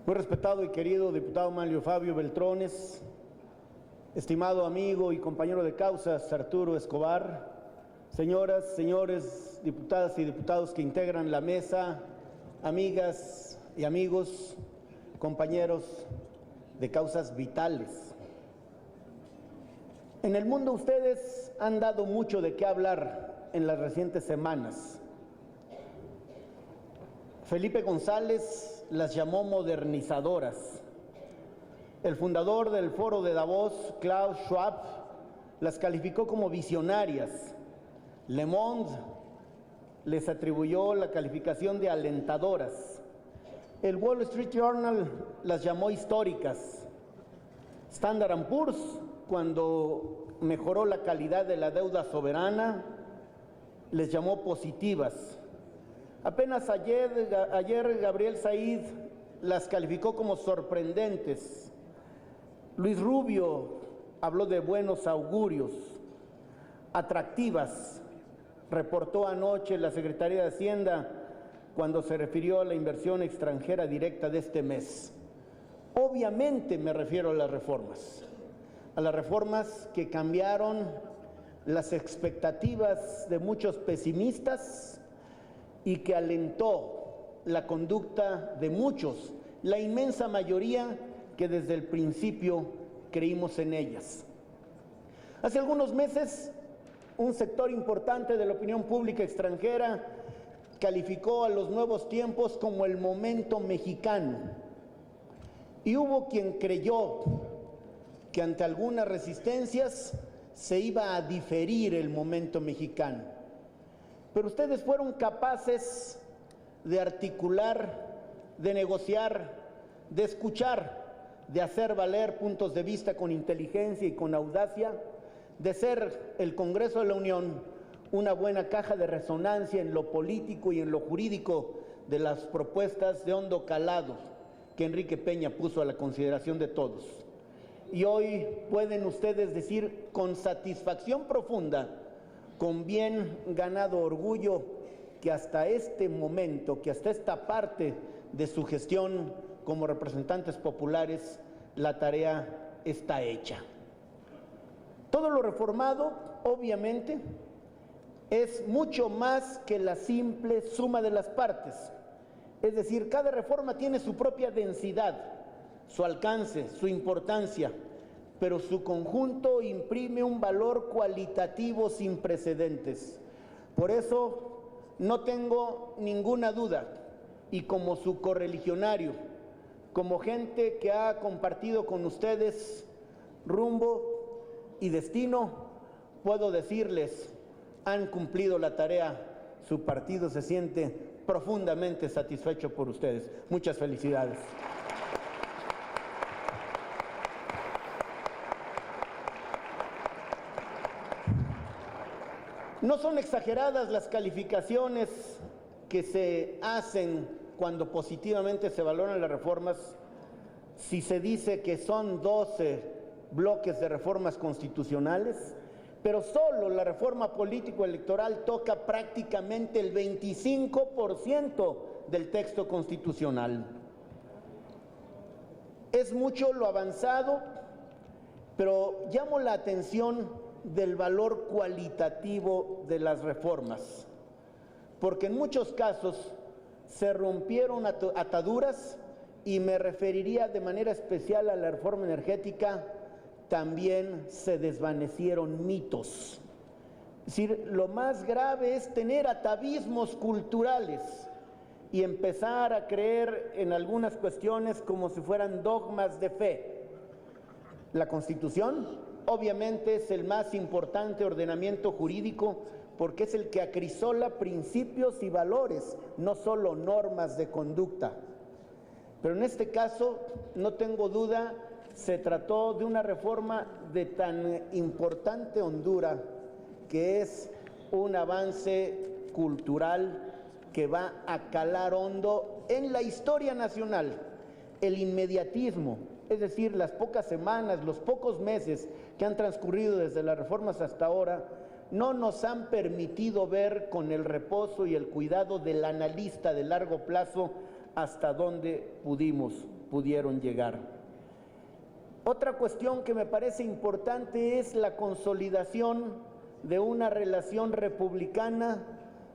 Muy respetado y querido diputado Manlio Fabio Beltrones, estimado amigo y compañero de causas Arturo Escobar, señoras, señores diputadas y diputados que integran la mesa, amigas y amigos, compañeros de causas vitales. En el mundo ustedes han dado mucho de qué hablar en las recientes semanas. Felipe González las llamó modernizadoras. El fundador del Foro de Davos, Klaus Schwab, las calificó como visionarias. Le Monde les atribuyó la calificación de alentadoras. El Wall Street Journal las llamó históricas. Standard & Poor's, cuando mejoró la calidad de la deuda soberana, les llamó positivas. Apenas ayer Gabriel Said las calificó como sorprendentes. Luis Rubio habló de buenos augurios. Atractivas, reportó anoche la Secretaría de Hacienda cuando se refirió a la inversión extranjera directa de este mes. Obviamente me refiero a las reformas que cambiaron las expectativas de muchos pesimistas y que alentó la conducta de muchos, la inmensa mayoría que desde el principio creímos en ellas. Hace algunos meses, un sector importante de la opinión pública extranjera calificó a los nuevos tiempos como el momento mexicano. Y hubo quien creyó que ante algunas resistencias se iba a diferir el momento mexicano. Pero ustedes fueron capaces de articular, de negociar, de escuchar, de hacer valer puntos de vista con inteligencia y con audacia, de ser el Congreso de la Unión una buena caja de resonancia en lo político y en lo jurídico de las propuestas de hondo calado que Enrique Peña puso a la consideración de todos. Y hoy pueden ustedes decir con satisfacción profunda, con bien ganado orgullo, que hasta este momento, que hasta esta parte de su gestión como representantes populares, la tarea está hecha. Todo lo reformado, obviamente, es mucho más que la simple suma de las partes. Es decir, cada reforma tiene su propia densidad, su alcance, su importancia, pero su conjunto imprime un valor cualitativo sin precedentes. Por eso no tengo ninguna duda, y como su correligionario, como gente que ha compartido con ustedes rumbo y destino, puedo decirles, han cumplido la tarea, su partido se siente profundamente satisfecho por ustedes. Muchas felicidades. No son exageradas las calificaciones que se hacen cuando positivamente se valoran las reformas, si se dice que son 12 bloques de reformas constitucionales, pero solo la reforma político-electoral toca prácticamente el 25% del texto constitucional. Es mucho lo avanzado, pero llamo la atención del valor cualitativo de las reformas, porque en muchos casos se rompieron ataduras, y me referiría de manera especial a la reforma energética. También se desvanecieron mitos. Es decir, lo más grave es tener atavismos culturales y empezar a creer en algunas cuestiones como si fueran dogmas de fe. La Constitución obviamente es el más importante ordenamiento jurídico porque es el que acrisola principios y valores, no solo normas de conducta. Pero en este caso, no tengo duda, se trató de una reforma de tan importante hondura que es un avance cultural que va a calar hondo en la historia nacional. El inmediatismo, es decir, las pocas semanas, los pocos meses que han transcurrido desde las reformas hasta ahora, no nos han permitido ver con el reposo y el cuidado del analista de largo plazo hasta dónde pudimos pudieron llegar. Otra cuestión que me parece importante es la consolidación de una relación republicana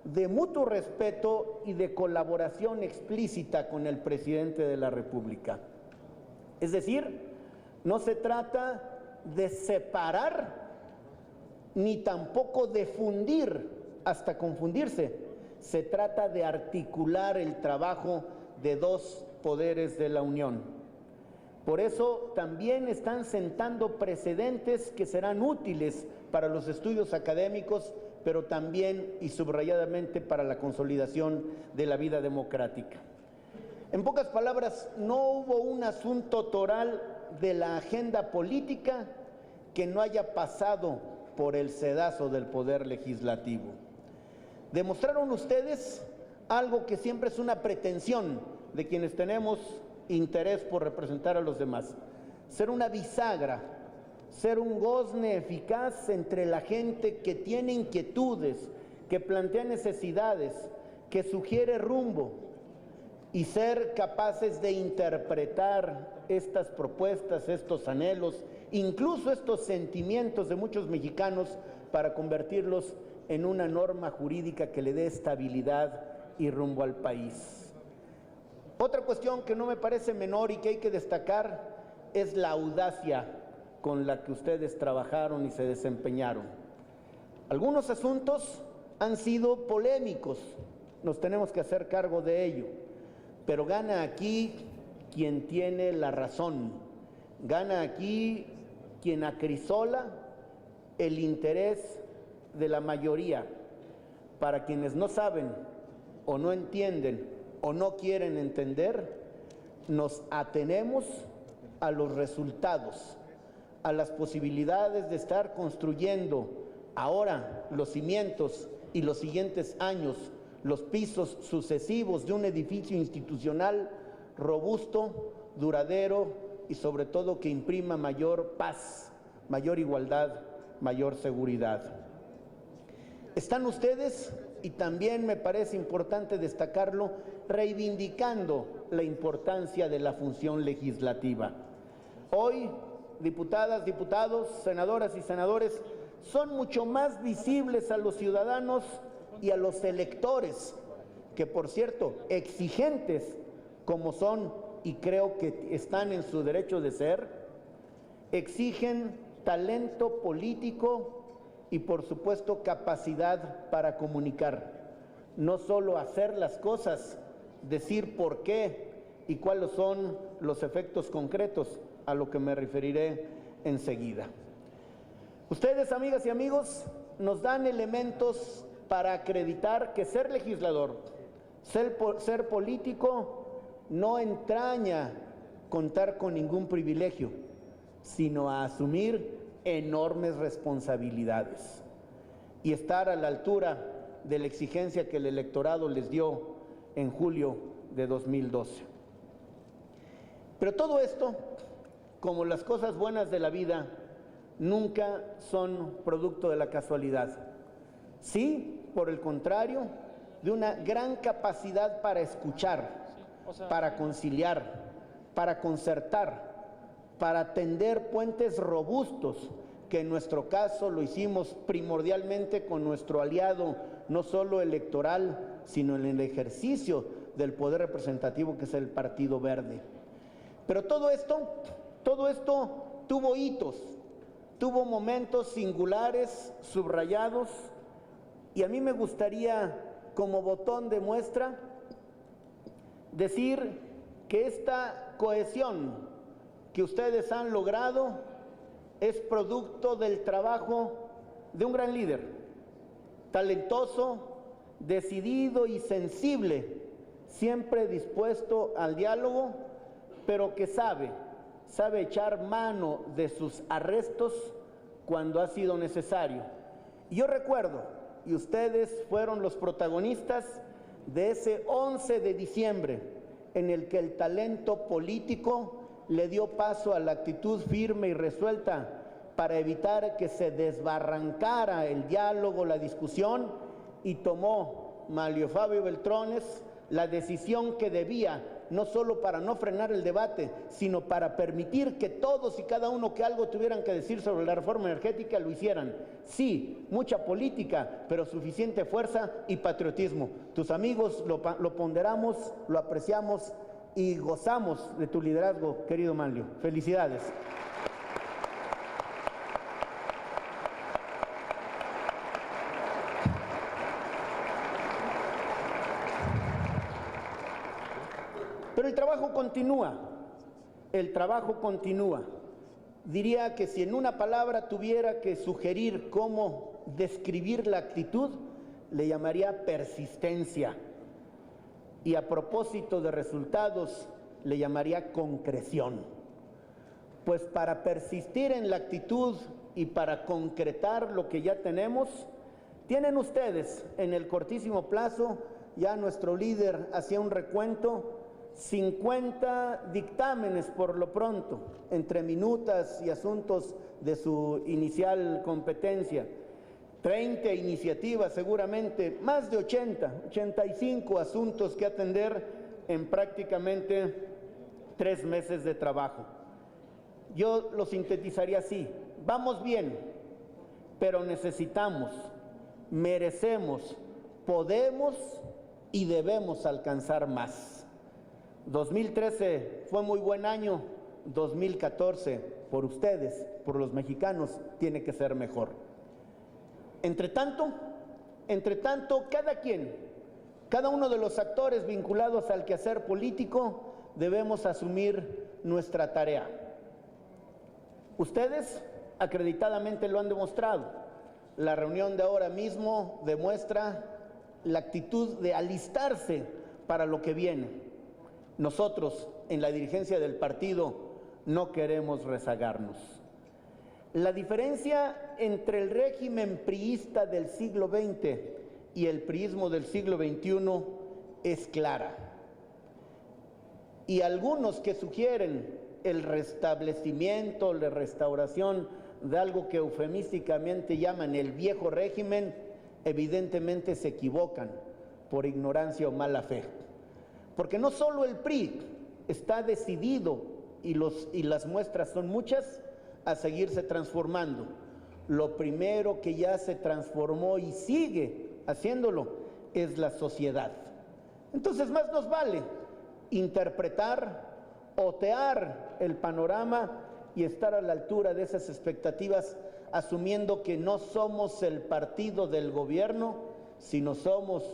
de mutuo respeto y de colaboración explícita con el presidente de la República. Es decir, no se trata de separar ni tampoco de fundir hasta confundirse. Se trata de articular el trabajo de dos poderes de la Unión. Por eso también están sentando precedentes que serán útiles para los estudios académicos, pero también y subrayadamente para la consolidación de la vida democrática. En pocas palabras, no hubo un asunto toral de la agenda política que no haya pasado por el sedazo del Poder Legislativo. Demostraron ustedes algo que siempre es una pretensión de quienes tenemos interés por representar a los demás: ser una bisagra, ser un gozne eficaz entre la gente que tiene inquietudes, que plantea necesidades, que sugiere rumbo, y ser capaces de interpretar estas propuestas, estos anhelos, incluso estos sentimientos de muchos mexicanos para convertirlos en una norma jurídica que le dé estabilidad y rumbo al país. Otra cuestión que no me parece menor y que hay que destacar es la audacia con la que ustedes trabajaron y se desempeñaron. Algunos asuntos han sido polémicos, nos tenemos que hacer cargo de ello, pero gana aquí quien tiene la razón, gana aquí quien acrisola el interés de la mayoría. Para quienes no saben o no entienden o no quieren entender, nos atenemos a los resultados, a las posibilidades de estar construyendo ahora los cimientos y los siguientes años, los pisos sucesivos de un edificio institucional robusto, duradero y sobre todo que imprima mayor paz, mayor igualdad, mayor seguridad. Están ustedes, y también me parece importante destacarlo, reivindicando la importancia de la función legislativa. Hoy, diputadas, diputados, senadoras y senadores, son mucho más visibles a los ciudadanos y a los electores, que por cierto, exigentes como son, y creo que están en su derecho de ser, exigen talento político y por supuesto capacidad para comunicar, no solo hacer las cosas, decir por qué y cuáles son los efectos concretos, a lo que me referiré enseguida. Ustedes, amigas y amigos, nos dan elementos para acreditar que ser legislador, ser político, no entraña contar con ningún privilegio, sino a asumir enormes responsabilidades y estar a la altura de la exigencia que el electorado les dio en julio de 2012. Pero todo esto, como las cosas buenas de la vida, nunca son producto de la casualidad. Sí, por el contrario, de una gran capacidad para escuchar, para conciliar, para concertar, para tender puentes robustos, que en nuestro caso lo hicimos primordialmente con nuestro aliado, no solo electoral, sino en el ejercicio del poder representativo, que es el Partido Verde. Pero todo esto tuvo hitos, tuvo momentos singulares, subrayados, y a mí me gustaría, como botón de muestra, decir que esta cohesión que ustedes han logrado es producto del trabajo de un gran líder, talentoso, decidido y sensible, siempre dispuesto al diálogo, pero que sabe echar mano de sus arrestos cuando ha sido necesario. Y yo recuerdo, y ustedes fueron los protagonistas de ese 11 de diciembre, en el que el talento político le dio paso a la actitud firme y resuelta para evitar que se desbarrancara el diálogo, la discusión, y tomó Manlio Fabio Beltrones la decisión que debía, no solo para no frenar el debate, sino para permitir que todos y cada uno que algo tuvieran que decir sobre la reforma energética lo hicieran. Sí, mucha política, pero suficiente fuerza y patriotismo. Tus amigos lo ponderamos, lo apreciamos y gozamos de tu liderazgo, querido Manlio. Felicidades. Pero el trabajo continúa. Diría que si en una palabra tuviera que sugerir cómo describir la actitud, le llamaría persistencia. Y a propósito de resultados, le llamaría concreción. Pues para persistir en la actitud y para concretar lo que ya tenemos, tienen ustedes en el cortísimo plazo, ya nuestro líder hacía un recuento, 50 dictámenes por lo pronto, entre minutas y asuntos de su inicial competencia, 30 iniciativas seguramente, más de 85 asuntos que atender en prácticamente 3 meses de trabajo. Yo lo sintetizaría así: vamos bien, pero necesitamos, merecemos, podemos y debemos alcanzar más. 2013 fue muy buen año, 2014 por ustedes, por los mexicanos, tiene que ser mejor. Entre tanto, cada uno de los actores vinculados al quehacer político, debemos asumir nuestra tarea. Ustedes acreditadamente lo han demostrado. La reunión de ahora mismo demuestra la actitud de alistarse para lo que viene. Nosotros, en la dirigencia del partido, no queremos rezagarnos. La diferencia entre el régimen priista del siglo XX y el priismo del siglo XXI es clara. Y algunos que sugieren el restablecimiento, la restauración de algo que eufemísticamente llaman el viejo régimen, evidentemente se equivocan por ignorancia o mala fe. Porque no solo el PRI está decidido, y las muestras son muchas, a seguirse transformando. Lo primero que ya se transformó y sigue haciéndolo es la sociedad. Entonces más nos vale interpretar, otear el panorama y estar a la altura de esas expectativas, asumiendo que no somos el partido del gobierno, sino somos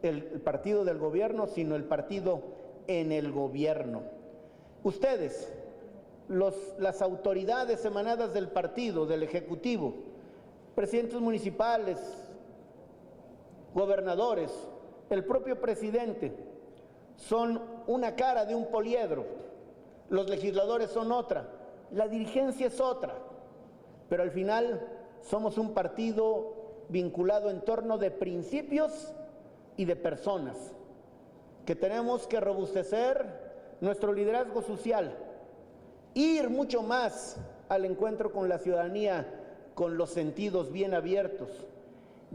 el partido del gobierno, sino el partido en el gobierno. Ustedes, las autoridades emanadas del partido, del Ejecutivo, presidentes municipales, gobernadores, el propio presidente, son una cara de un poliedro, los legisladores son otra, la dirigencia es otra, pero al final somos un partido vinculado en torno de principios y de personas, que tenemos que robustecer nuestro liderazgo social, ir mucho más al encuentro con la ciudadanía con los sentidos bien abiertos,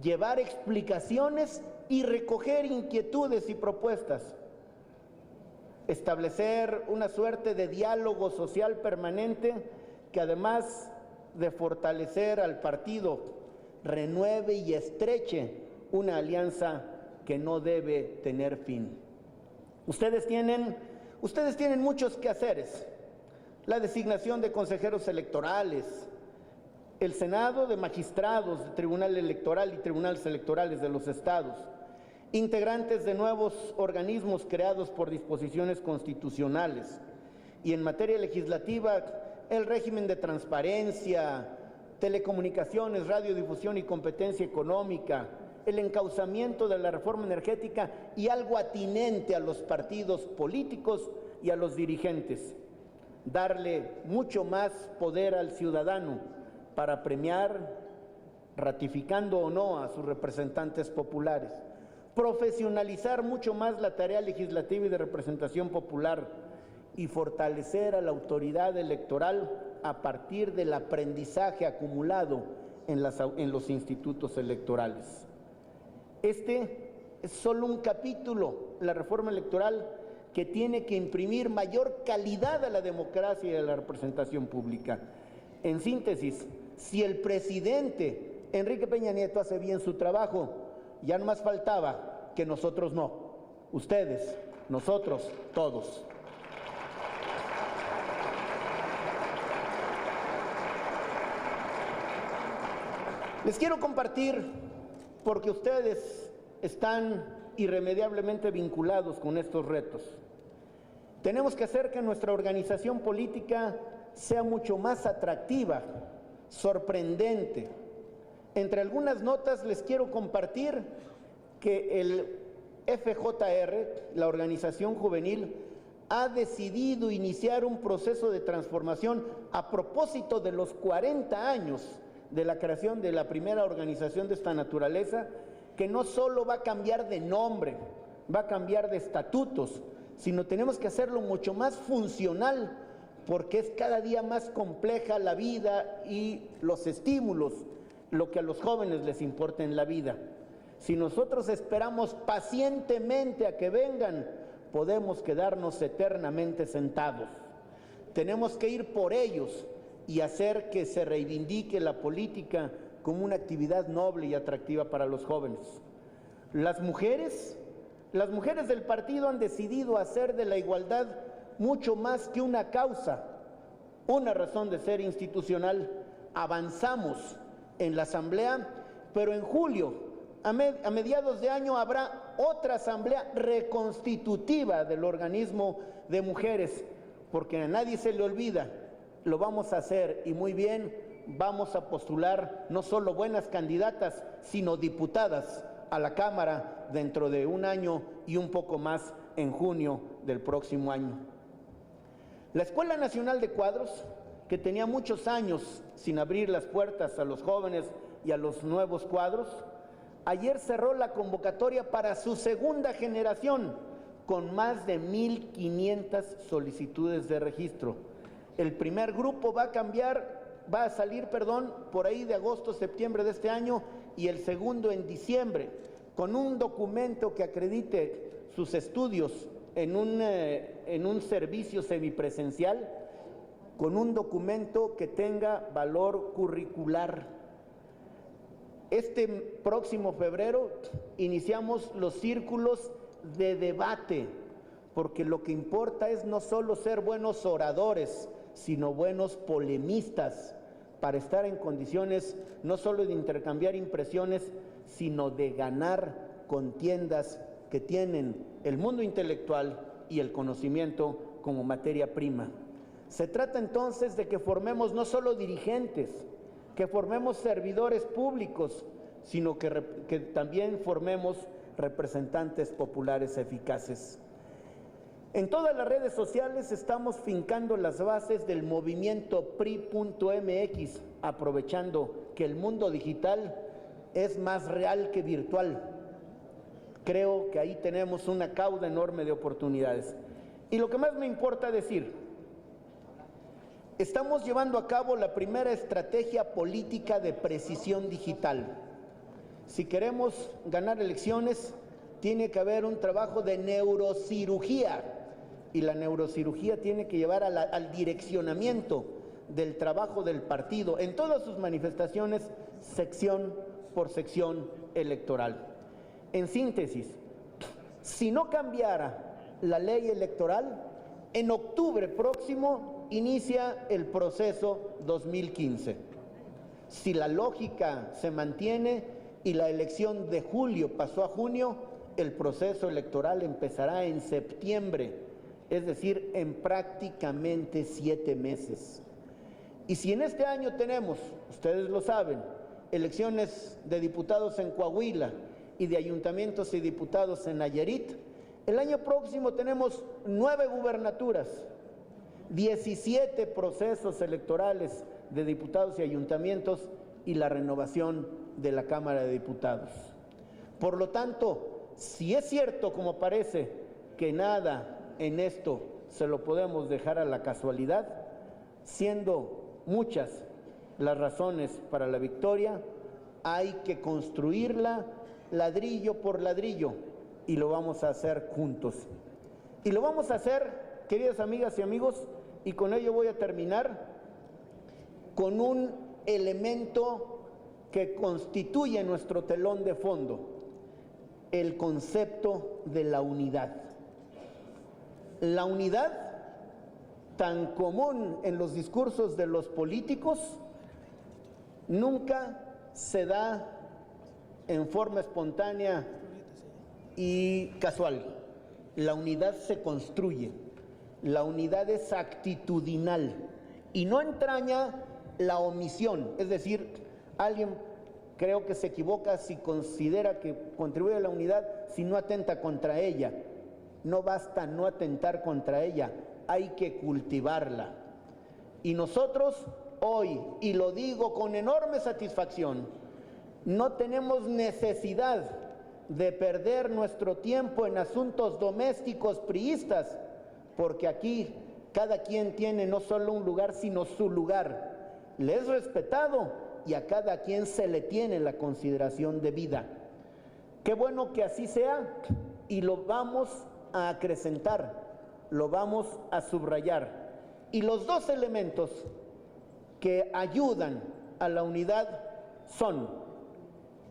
llevar explicaciones y recoger inquietudes y propuestas, establecer una suerte de diálogo social permanente que, además de fortalecer al partido, renueve y estreche una alianza que no debe tener fin. Ustedes tienen muchos quehaceres: la designación de consejeros electorales, el Senado de magistrados de Tribunal Electoral y tribunales electorales de los estados, integrantes de nuevos organismos creados por disposiciones constitucionales, y en materia legislativa, el régimen de transparencia, telecomunicaciones, radiodifusión y competencia económica, el encauzamiento de la reforma energética y algo atinente a los partidos políticos y a los dirigentes. Darle mucho más poder al ciudadano para premiar, ratificando o no a sus representantes populares. Profesionalizar mucho más la tarea legislativa y de representación popular y fortalecer a la autoridad electoral a partir del aprendizaje acumulado en los institutos electorales. Este es solo un capítulo, la reforma electoral, que tiene que imprimir mayor calidad a la democracia y a la representación pública. En síntesis, si el presidente Enrique Peña Nieto hace bien su trabajo, ya no más faltaba que nosotros no, ustedes, nosotros, todos. Les quiero compartir, porque ustedes están irremediablemente vinculados con estos retos. Tenemos que hacer que nuestra organización política sea mucho más atractiva, sorprendente. Entre algunas notas les quiero compartir que el FJR, la organización juvenil, ha decidido iniciar un proceso de transformación a propósito de los 40 años de la creación de la primera organización de esta naturaleza, que no solo va a cambiar de nombre, va a cambiar de estatutos, sino tenemos que hacerlo mucho más funcional, porque es cada día más compleja la vida y los estímulos, lo que a los jóvenes les importa en la vida. Si nosotros esperamos pacientemente a que vengan, podemos quedarnos eternamente sentados. Tenemos que ir por ellos y hacer que se reivindique la política como una actividad noble y atractiva para los jóvenes. Las mujeres del partido han decidido hacer de la igualdad mucho más que una causa, una razón de ser institucional. Avanzamos en la asamblea, pero en julio, a mediados de año, habrá otra asamblea reconstitutiva del organismo de mujeres, porque a nadie se le olvida, lo vamos a hacer y muy bien. Vamos a postular no solo buenas candidatas, sino diputadas a la Cámara dentro de un año y un poco más, en junio del próximo año. La Escuela Nacional de Cuadros, que tenía muchos años sin abrir las puertas a los jóvenes y a los nuevos cuadros, ayer cerró la convocatoria para su segunda generación con más de 1,500 solicitudes de registro. El primer grupo va a salir por ahí de agosto, septiembre de este año, y el segundo en diciembre, con un documento que acredite sus estudios en un servicio semipresencial, con un documento que tenga valor curricular. Este próximo febrero iniciamos los círculos de debate, porque lo que importa es no solo ser buenos oradores, sino buenos polemistas, para estar en condiciones no solo de intercambiar impresiones, sino de ganar contiendas que tienen el mundo intelectual y el conocimiento como materia prima. Se trata entonces de que formemos no solo dirigentes, que formemos servidores públicos, sino que también formemos representantes populares eficaces. En todas las redes sociales estamos fincando las bases del movimiento PRI.mx, aprovechando que el mundo digital es más real que virtual. Creo que ahí tenemos una cauda enorme de oportunidades. Y lo que más me importa decir, estamos llevando a cabo la primera estrategia política de precisión digital. Si queremos ganar elecciones, tiene que haber un trabajo de neurocirugía, y la neurocirugía tiene que llevar al direccionamiento del trabajo del partido en todas sus manifestaciones, sección por sección electoral. En síntesis, si no cambiara la ley electoral, en octubre próximo inicia el proceso 2015. Si la lógica se mantiene y la elección de julio pasó a junio, el proceso electoral empezará en septiembre, es decir, en prácticamente 7 meses. Y si en este año tenemos, ustedes lo saben, elecciones de diputados en Coahuila y de ayuntamientos y diputados en Nayarit, el año próximo tenemos 9 gubernaturas, 17 procesos electorales de diputados y ayuntamientos y la renovación de la Cámara de Diputados. Por lo tanto, si es cierto, como parece, que nada en esto se lo podemos dejar a la casualidad, siendo muchas las razones para la victoria, hay que construirla ladrillo por ladrillo, y lo vamos a hacer juntos. Y lo vamos a hacer, queridas amigas y amigos, y con ello voy a terminar, con un elemento que constituye nuestro telón de fondo, el concepto de la unidad. La unidad, tan común en los discursos de los políticos, nunca se da en forma espontánea y casual. La unidad se construye, la unidad es actitudinal y no entraña la omisión, es decir, alguien creo que se equivoca si considera que contribuye a la unidad si no atenta contra ella. No basta no atentar contra ella, hay que cultivarla. Y nosotros hoy, y lo digo con enorme satisfacción, no tenemos necesidad de perder nuestro tiempo en asuntos domésticos priistas, porque aquí cada quien tiene no solo un lugar, sino su lugar. Le es respetado y a cada quien se le tiene la consideración debida. Qué bueno que así sea y lo vamos a acrecentar, lo vamos a subrayar. Y los dos elementos que ayudan a la unidad son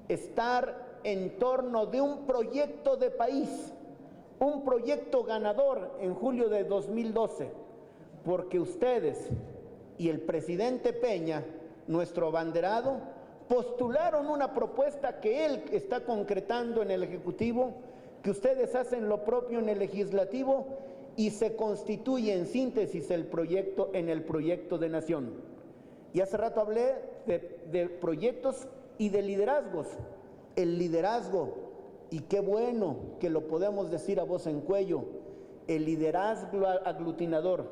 estar en torno de un proyecto de país, un proyecto ganador en julio de 2012, porque ustedes y el presidente Peña, nuestro abanderado, postularon una propuesta que él está concretando en el Ejecutivo, que ustedes hacen lo propio en el Legislativo y se constituye en síntesis el proyecto en el proyecto de nación. Y hace rato hablé de proyectos y de liderazgos. El liderazgo, y qué bueno que lo podemos decir a voz en cuello, el liderazgo aglutinador,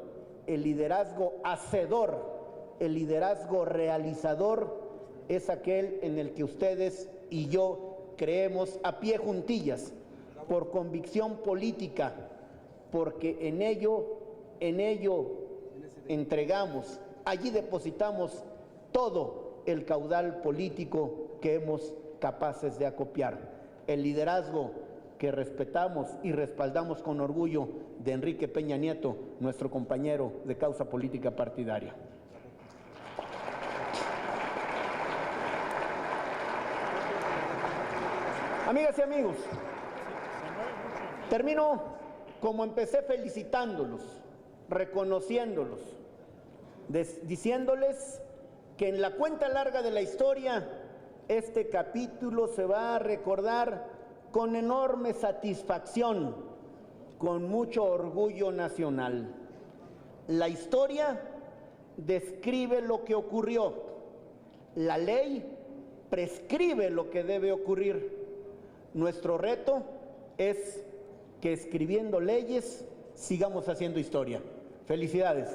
el liderazgo hacedor, el liderazgo realizador es aquel en el que ustedes y yo creemos a pie juntillas, por convicción política, porque en ello entregamos, allí depositamos todo el caudal político que hemos capaces de acopiar. El liderazgo que respetamos y respaldamos con orgullo de Enrique Peña Nieto, nuestro compañero de causa política partidaria. Amigas y amigos, termino como empecé, felicitándolos, reconociéndolos, diciéndoles que en la cuenta larga de la historia este capítulo se va a recordar con enorme satisfacción, con mucho orgullo nacional. La historia describe lo que ocurrió, la ley prescribe lo que debe ocurrir. Nuestro reto es que escribiendo leyes sigamos haciendo historia. Felicidades.